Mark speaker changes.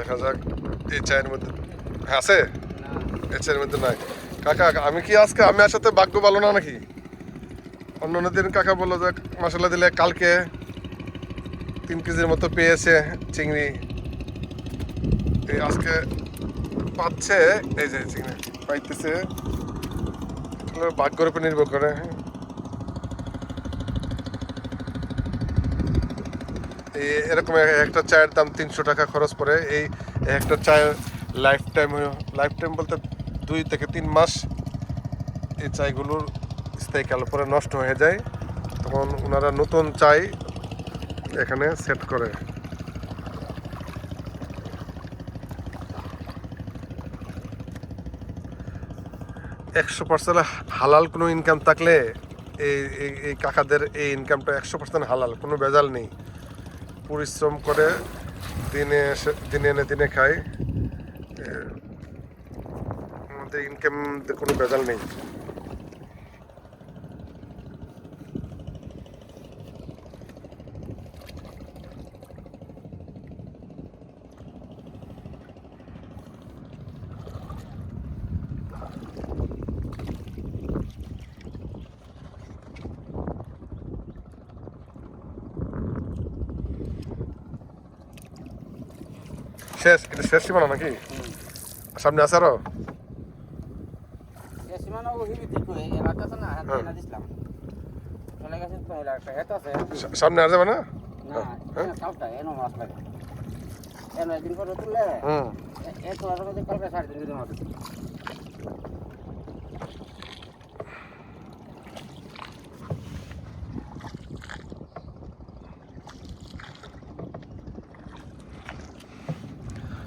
Speaker 1: দেখা যাক এই চায়ের মধ্যে আছে, এই চায়ের মধ্যে নাই। কাকা আমি কি আজকে আমি আসাতে ভাগ্য ভালো না নাকি? অন্য দিন কাকা বললো যে মশলা দিলে কালকে 3 কেজির মতো পেয়েছে চিংড়ি, এই আজকে পাচ্ছে, এই যে চিংড়ি পাইতেছে, ভাগ্যের উপর নির্ভর করে। এরকম একটা চায়ের দাম 300 টাকা খরচ পড়ে। এই একটা চায়ের লাইফ টাইম বলতে 2 থেকে 3 মাস এই চায়গুলোর স্থায়ীকাল পরে নষ্ট হয়ে যায়, তখন ওনারা নতুন চাই এখানে সেট করে। একশো পার্সেন্ট হালাল কোনো ইনকাম থাকলে এই এই কাকাদের এই ইনকামটা 100% হালাল, কোনো ভেজাল নেই। পরিশ্রম করে দিনে এনে দিনে খায়, আমাদের ইনকাম কোনো ভেজাল নেই। শেষ, এটা শেষ সীমানা নাকি? সামনে আছে আরো? সামনে আর যাবে না?
Speaker 2: একদিন করে তুললে কালকে 3.5 দিনের মতো